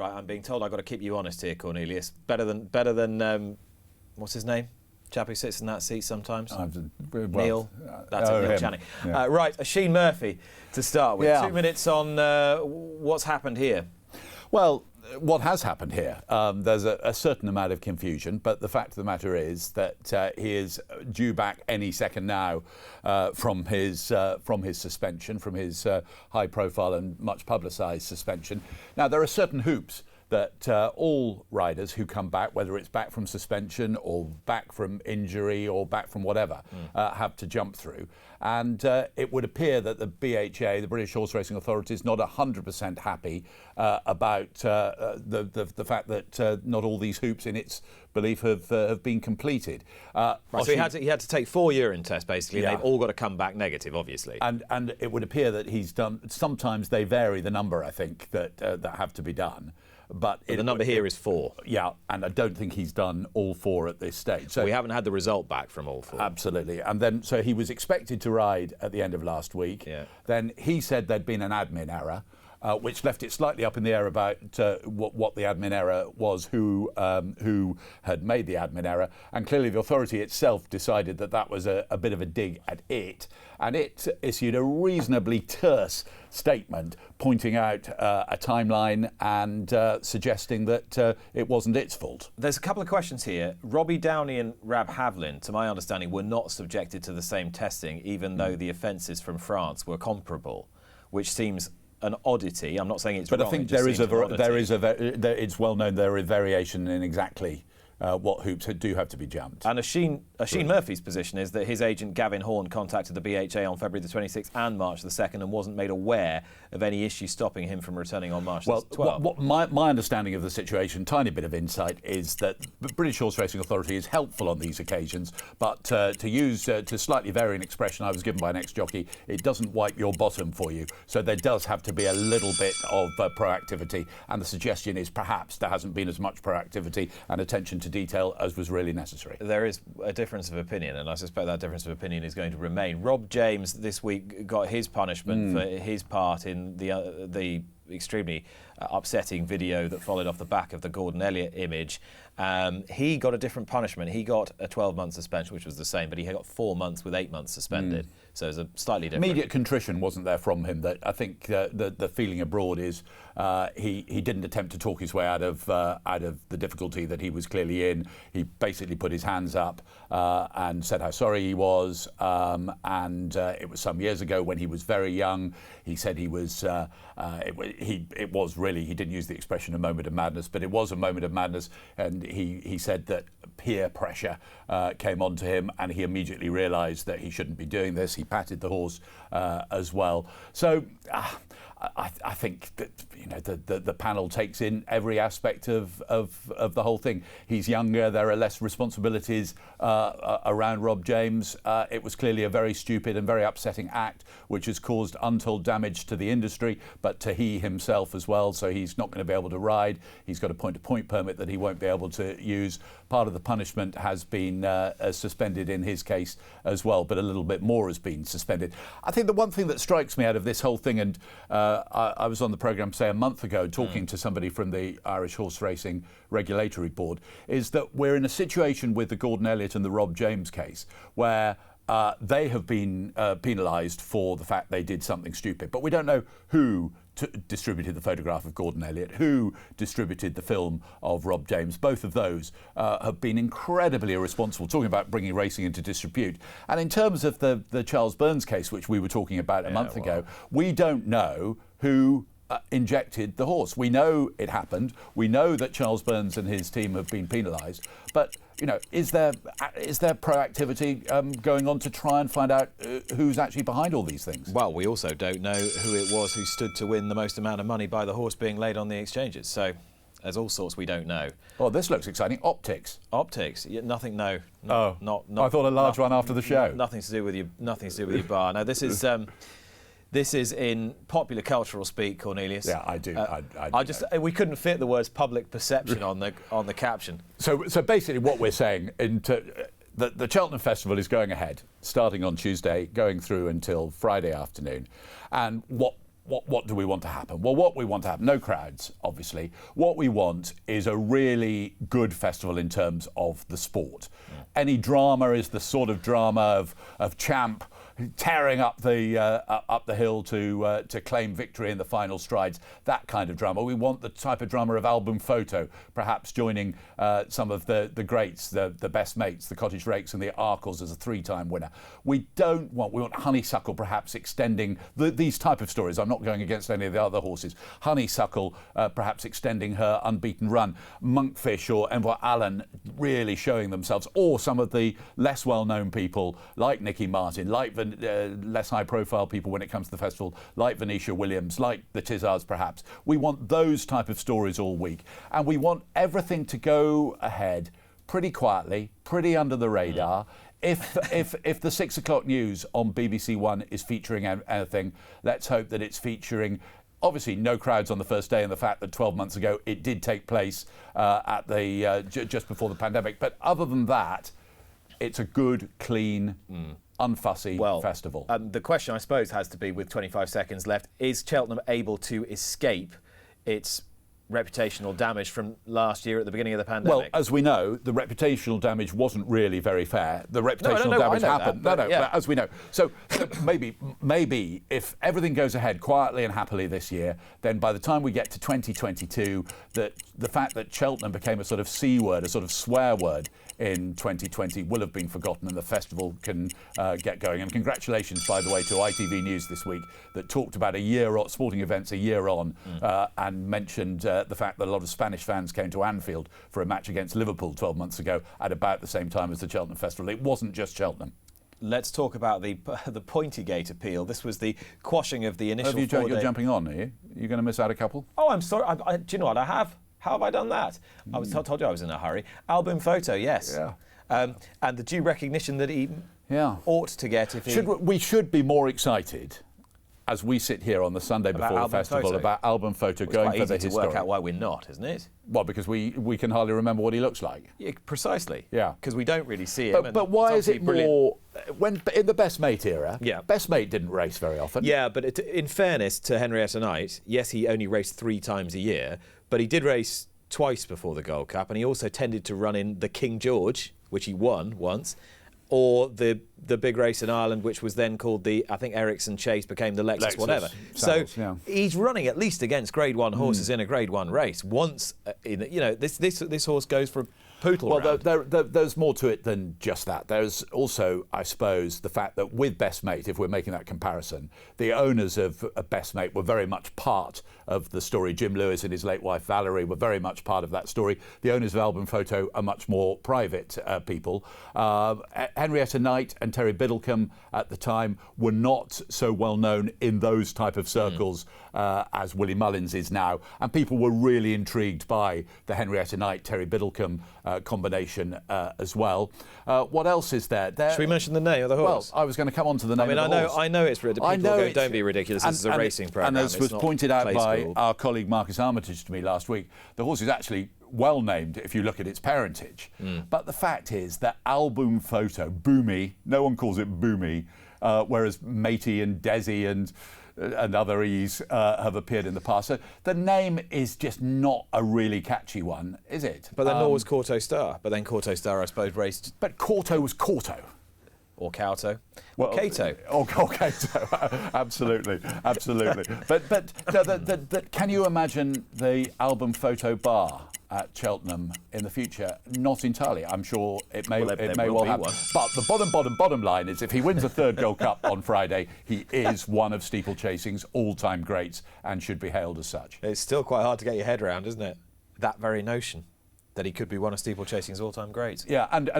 Right, I'm being told I've got to keep you honest here, Cornelius. Better than what's his name? Chap who sits in that seat sometimes. Neil. That's it, Neil Channing. Yeah. Right, Oisin Murphy to start with. 2 minutes on what's happened here. Well, what has happened here, there's a certain amount of confusion, but the fact of the matter is that he is due back any second now from his suspension, from his high-profile and much publicised suspension. Now, there are certain hoops that all riders who come back, whether it's back from suspension or back from injury or back from whatever, have to jump through. And it would appear that the BHA, the British Horse Racing Authority, is not 100% happy about the fact that not all these hoops, in its belief, have been completed. Right, so he had to take 4 urine tests, basically, and they've all got to come back negative, obviously. And it would appear that he's done, sometimes they vary the number, I think, that have to be done. But the number here is 4. Yeah, and I don't think he's done all 4 at this stage. So we haven't had the result back from all 4. Absolutely. And then, so he was expected to ride at the end of last week. Yeah. Then he said there'd been an admin error, which left it slightly up in the air about what the admin error was, who had made the admin error. And clearly the authority itself decided that was a bit of a dig at it. And it issued a reasonably terse statement pointing out a timeline and suggesting that it wasn't its fault. There's a couple of questions here. Robbie Downey and Rab Havlin, to my understanding, were not subjected to the same testing, even though the offences from France were comparable, which seems an oddity. I'm not saying it's wrong. But I think it's well known there is variation in exactly what hoops do have to be jumped. And Oisin Murphy's position is that his agent Gavin Horn contacted the BHA on February the 26th and March the 2nd and wasn't made aware of any issue stopping him from returning on March the 12th. What my understanding of the situation, tiny bit of insight, is that the British Horse Racing Authority is helpful on these occasions, but to use to slightly vary an expression I was given by an ex-jockey, it doesn't wipe your bottom for you. So there does have to be a little bit of proactivity, and the suggestion is perhaps there hasn't been as much proactivity and attention to detail as was really necessary. There is a difference of opinion, and I suspect that difference of opinion is going to remain. Rob James this week got his punishment for his part in the extremely upsetting video that followed off the back of the Gordon Elliott image. He got a different punishment. He got a 12-month suspension, which was the same, but he got 4 months with 8 months suspended. So it was a slightly different. Immediate contrition wasn't there from him. That I think the feeling abroad is he didn't attempt to talk his way out of the difficulty that he was clearly in. He basically put his hands up and said how sorry he was. And it was some years ago when he was very young. He said he was. It was really. He didn't use the expression "a moment of madness," but it was a moment of madness. And he said that peer pressure came onto him, and he immediately realised that he shouldn't be doing this. He patted the horse as well. So I think that the panel takes in every aspect of the whole thing. He's younger. There are less responsibilities around Rob James. It was clearly a very stupid and very upsetting act, which has caused untold damage to the industry, but to he himself as well. So he's not going to be able to ride. He's got a point-to-point permit that he won't be able to use. Part of the punishment has been suspended in his case as well, but a little bit more has been suspended. I think the one thing that strikes me out of this whole thing, and I was on the programme, say, a month ago talking to somebody from the Irish Horse Racing Regulatory Board, is that we're in a situation with the Gordon Elliott and the Rob James case where they have been penalised for the fact they did something stupid. But we don't know who distributed the photograph of Gordon Elliott, who distributed the film of Rob James. Both of those have been incredibly irresponsible, talking about bringing racing into disrepute. And in terms of the Charles Burns case, which we were talking about a month ago, we don't know who injected the horse. We know it happened. We know that Charles Burns and his team have been penalised. But is there proactivity going on to try and find out who's actually behind all these things? Well, we also don't know who it was who stood to win the most amount of money by the horse being laid on the exchanges. So there's all sorts we don't know. Oh, this looks exciting. Optics. Optics. Yeah, nothing. No. Not. I thought a large one after the show. Nothing to do with your. Nothing to do with your bar. No, this is. This is in popular cultural speak, Cornelius. Yeah, I do. We couldn't fit the words public perception on the caption. So basically, what we're saying, the Cheltenham Festival is going ahead, starting on Tuesday, going through until Friday afternoon, and what what do we want to happen? Well, what we want to happen, no crowds, obviously. What we want is a really good festival in terms of the sport. Yeah. Any drama is the sort of drama of Champ tearing up the hill to claim victory in the final strides, that kind of drama. We want the type of drama of album photo, perhaps joining some of the greats, the best mates, the Cottage Rakes and the Arkles as a 3-time winner. We want Honeysuckle perhaps extending these type of stories. I'm not going against any of the other horses. Honeysuckle perhaps extending her unbeaten run. Monkfish or Envoy Allen really showing themselves, or some of the less well-known people like Nicky Martin, like less high-profile people when it comes to the festival, like Venetia Williams, like the Tizards perhaps. We want those type of stories all week, and we want everything to go ahead pretty quietly, pretty under the radar. If the 6 o'clock news on BBC One is featuring anything, let's hope that it's featuring, obviously, no crowds on the first day, and the fact that 12 months ago it did take place at the just before the pandemic. But other than that, it's a good, clean, unfussy festival. The question, I suppose, has to be, with 25 seconds left, is Cheltenham able to escape its reputational damage from last year at the beginning of the pandemic? Well, as we know, the reputational damage wasn't really very fair. The reputational damage happened. But as we know. So maybe if everything goes ahead quietly and happily this year, then by the time we get to 2022, that the fact that Cheltenham became a sort of C word, a sort of swear word in 2020 will have been forgotten, and the festival can get going. And congratulations, by the way, to ITV News this week that talked about sporting events a year on, and mentioned the fact that a lot of Spanish fans came to Anfield for a match against Liverpool 12 months ago at about the same time as the Cheltenham Festival. It wasn't just Cheltenham. Let's talk about the Pointygate appeal. This was the quashing of the initial You're jumping on, are you? You're going to miss out a couple? Oh, I'm sorry. Do you know what I have? How have I done that? I was told you I was in a hurry. Album photo, yes. Yeah. And the due recognition that he ought to get if he... We should be more excited as we sit here on the Sunday before the festival about album photo going for the historic. It's quite easy to work out why we're not, isn't it? Well, because we can hardly remember what he looks like. Yeah, precisely. Yeah. Because we don't really see him. But why is it more... When in the Best Mate era, yeah. Best Mate didn't race very often. Yeah, but in fairness to Henrietta Knight, yes, he only raced 3 times a year, but he did race twice before the Gold Cup, and he also tended to run in the King George, which he won once, or the big race in Ireland, which was then called I think Ericsson Chase became the Lexus whatever. Saddles, he's running at least against Grade 1 horses in a Grade 1 race. Once, this horse goes for a poodle round. There's more to it than just that. There's also, I suppose, the fact that with Best Mate, if we're making that comparison, the owners of Best Mate were very much part of the story. Jim Lewis and his late wife Valerie were very much part of that story. The owners of Album Photo are much more private people. Henrietta Knight and Terry Biddlecombe at the time were not so well known in those type of circles as Willie Mullins is now, and people were really intrigued by the Henrietta Knight Terry Biddlecombe combination as well. What else is there? Should we mention the name of the horse? Well, I was going to come on to the name of the horse. I know it's ridiculous. People go, don't be ridiculous. This is a racing programme. And as was pointed out by our colleague Marcus Armitage to me last week, the horse is actually well named if you look at its parentage. But the fact is that Album Photo, Boomy, no one calls it Boomy, whereas Matey and Desi and other E's have appeared in the past. So the name is just not a really catchy one, is it? But then nor was Corto Star. But then Corto Star, I suppose, raced... But Corto was Corto. Or Cauto. Or Cato. Or Cato. Absolutely. But can you imagine the Album Photo bar at Cheltenham in the future? Not entirely. I'm sure it may well happen. But the bottom line is, if he wins a third Gold Cup on Friday, he is one of steeplechasing's all-time greats and should be hailed as such. It's still quite hard to get your head around, isn't it? That very notion that he could be one of steeplechasing's all-time greats. Yeah, and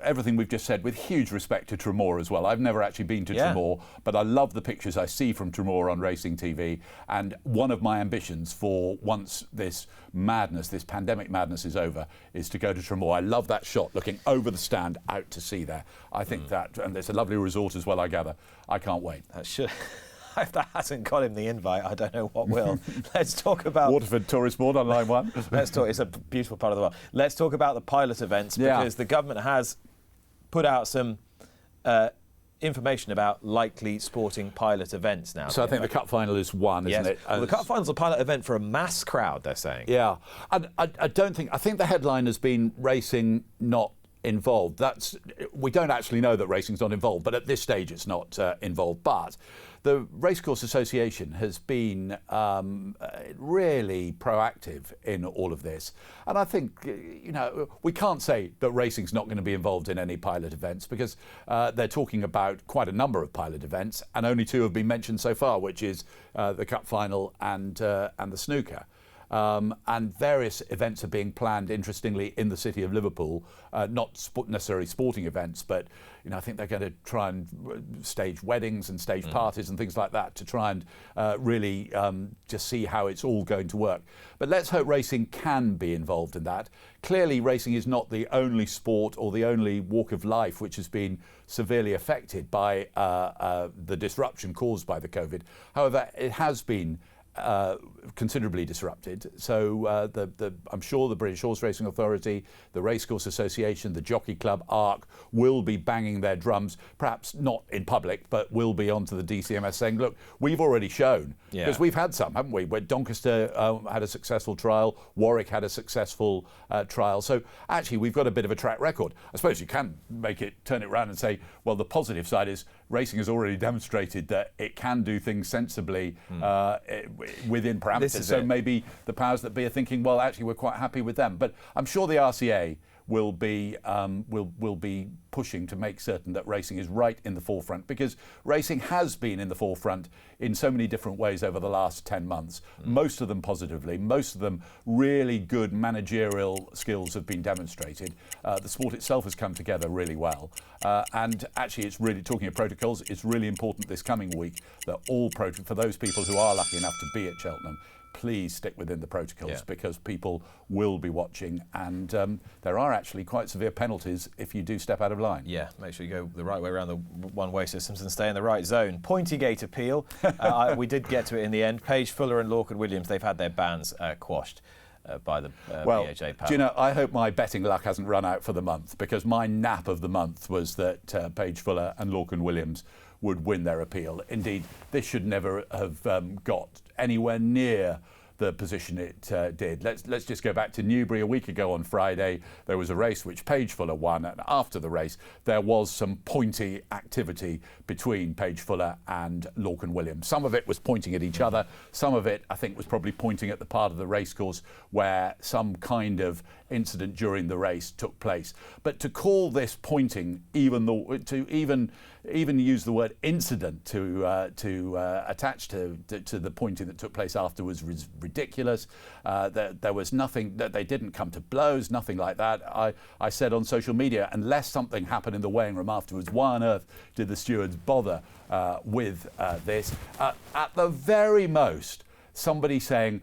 everything we've just said, with huge respect to Tremor as well. I've never actually been to Tremor, but I love the pictures I see from Tremor on Racing TV. And one of my ambitions for once this madness, this pandemic madness is over, is to go to Tremor. I love that shot, looking over the stand out to sea there. I think that, and there's a lovely resort as well, I gather. I can't wait. That should... If that hasn't got him the invite, I don't know what will. Let's talk about... Waterford Tourist Board on line 1. Let's talk... It's a beautiful part of the world. Let's talk about the pilot events, because the government has put out some information about likely sporting pilot events now. So I think the Cup final is one, isn't it? Well, the Cup final is a pilot event for a mass crowd, they're saying. Yeah. I think the headline has been racing not involved. We don't actually know that racing's not involved, but at this stage it's not involved. But the Racecourse Association has been really proactive in all of this. And I think, we can't say that racing's not going to be involved in any pilot events, because they're talking about quite a number of pilot events, and only 2 have been mentioned so far, which is the Cup final and the snooker. And various events are being planned, interestingly, in the city of Liverpool, not necessarily sporting events, but I think they're going to try and stage weddings and stage parties and things like that to try and really just see how it's all going to work. But let's hope racing can be involved in that. Clearly, racing is not the only sport or the only walk of life which has been severely affected by the disruption caused by the COVID. However, it has been considerably disrupted. So I'm sure the British Horse Racing Authority, the Racecourse Association, the Jockey Club, ARC, will be banging their drums, perhaps not in public, but will be onto the DCMS saying, look, we've already shown, because we've had some, haven't we? Where Doncaster had a successful trial, Warwick had a successful trial. So actually, we've got a bit of a track record. I suppose you can turn it around and say, well, the positive side is racing has already demonstrated that it can do things sensibly within parameters. So maybe the powers that be are thinking, well, actually, we're quite happy with them. But I'm sure the RCA will be pushing to make certain that racing is right in the forefront, because racing has been in the forefront in so many different ways over the last 10 months. Most of them positively, most of them really good managerial skills have been demonstrated. The sport itself has come together really well. And actually, it's really, talking of protocols, it's really important this coming week that for those people who are lucky enough to be at Cheltenham, please stick within the protocols, because people will be watching, and there are actually quite severe penalties if you do step out of line. Yeah, make sure you go the right way around the one-way systems and stay in the right zone. Pointygate appeal, we did get to it in the end. Page, Fuller and Lorcan Williams, they've had their bans quashed by the BHA panel. Do you know, I hope my betting luck hasn't run out for the month, because my nap of the month was that Page, Fuller and Lorcan Williams would win their appeal. Indeed, this should never have got anywhere near the position it did. Let's just go back to Newbury a week ago on Friday. There was a race which Page Fuller won, and after the race there was some pointy activity between Page Fuller and Lorcan Williams. Some of it was pointing at each other, some of it I think was probably pointing at the part of the racecourse where some kind of incident during the race took place. But to call this pointing, even use the word incident to attach to the pointing that took place afterwards was ridiculous. There was nothing, that they didn't come to blows, nothing like that. I said on social media, unless something happened in the weighing room afterwards, why on earth did the stewards bother with this? At the very most, somebody saying,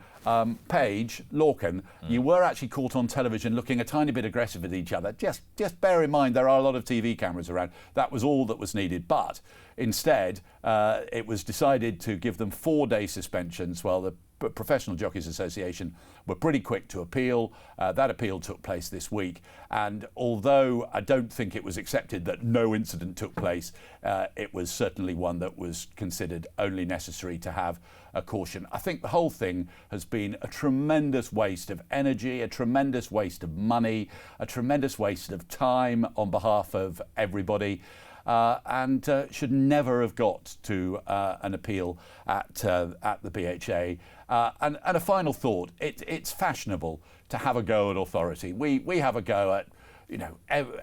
Page, Lorcan, you were actually caught on television looking a tiny bit aggressive at each other. Just bear in mind there are a lot of TV cameras around. That was all that was needed. But instead, it was decided to give them 4-day suspensions. Well, the Professional Jockeys Association were pretty quick to appeal. That appeal took place this week. And although I don't think it was accepted that no incident took place, it was certainly one that was considered only necessary to have a caution. I think the whole thing has been a tremendous waste of energy, a tremendous waste of money, a tremendous waste of time on behalf of everybody. And should never have got to an appeal at the BHA. And a final thought: it's fashionable to have a go at authority. We have a go at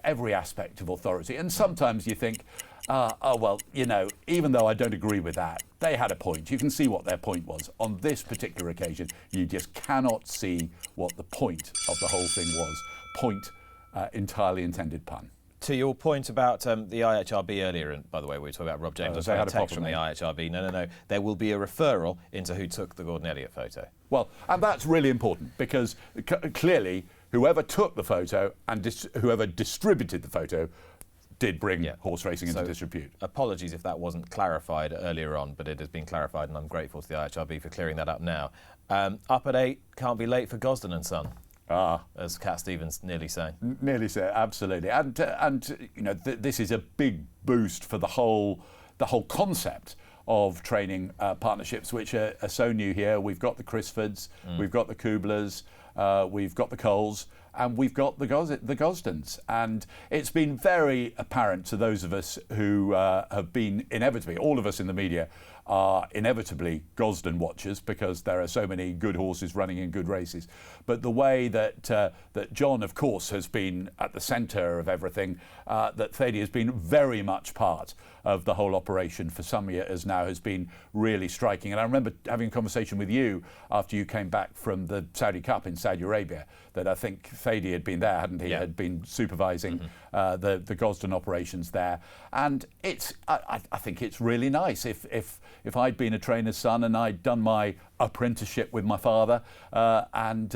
every aspect of authority, and sometimes you think, even though I don't agree with that, they had a point. You can see what their point was. On this particular occasion, you just cannot see what the point of the whole thing was. Point, entirely intended pun. To your point about the IHRB earlier, and by the way, we were talking about Rob James. I had a text from the IHRB. No. There will be a referral into who took the Gordon Elliott photo. Well, and that's really important, because clearly whoever took the photo and whoever distributed the photo did bring horse racing into disrepute. Apologies if that wasn't clarified earlier on, but it has been clarified, and I'm grateful to the IHRB for clearing that up now. Up at 8, can't be late for Gosden and Son. as Cat Stevens nearly sang. Nearly so, absolutely. And you know, this is a big boost for the whole concept of training partnerships, which are so new here. We've got the Crisfords, we've got the Kublers, we've got the Coles, and we've got the Gosdens. And it's been very apparent to those of us who have been inevitably, all of us in the media are inevitably Gosden watchers, because there are so many good horses running in good races. But the way that that John, of course, has been at the centre of everything, that Thady has been very much part of the whole operation for some years now, has been really striking. And I remember having a conversation with you after you came back from the Saudi Cup in Saudi Arabia, that I think Thady had been there, hadn't he? Yeah. Had been supervising the Gosden operations there. And it's I think it's really nice if I'd been a trainer's son and I'd done my apprenticeship with my father, and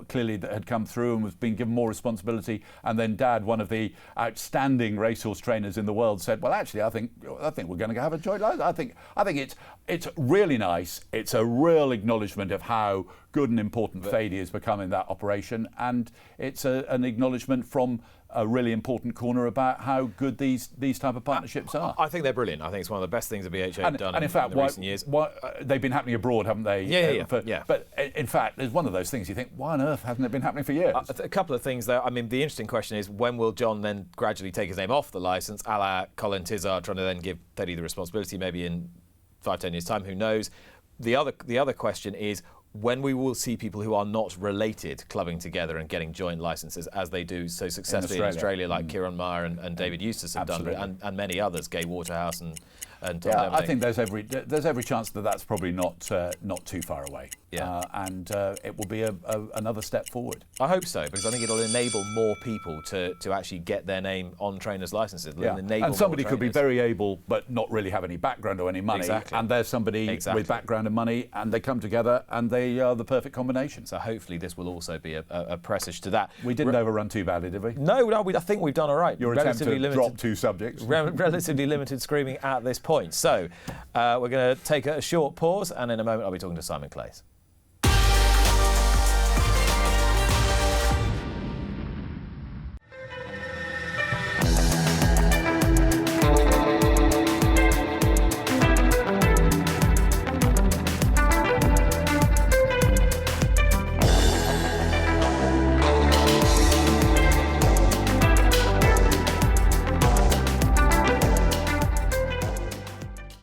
clearly that had come through and was being given more responsibility, and then Dad, one of the outstanding racehorse trainers in the world, said, well, actually, I think we're going to have a joint license. I think it's really nice. It's a real acknowledgement of how good and important Thady has become in that operation, and it's an acknowledgement from a really important corner about how good these type of partnerships are. I think they're brilliant. I think it's one of the best things that BHA have done in fact, in recent years. They've been happening abroad, haven't they? Yeah. But in fact, there's one of those things you think, why on earth hasn't it been happening for years? A couple of things, though. I mean, the interesting question is, when will John then gradually take his name off the licence, a la Colin Tizard, trying to then give Thady the responsibility, maybe in 5-10 years' time, who knows? The other question is, when we will see people who are not related clubbing together and getting joint licences, as they do so successfully in Australia, like Kieran Meyer and David Eustace have done, and many others, Gay Waterhouse and Tom Devlin. I think there's every chance that that's probably not too far away. Yeah. And it will be another step forward. I hope so, because I think it'll enable more people to actually get their name on trainers' licences. Yeah. And somebody could be very able but not really have any background or any money. Exactly. And there's somebody with background and money, and they come together and they are the perfect combination. So hopefully this will also be a presage to that. We didn't overrun too badly, did we? No, I think we've done all right. Your attempt to drop two subjects. Relatively limited screaming at this point. So we're going to take a short pause, and in a moment I'll be talking to Simon Clays.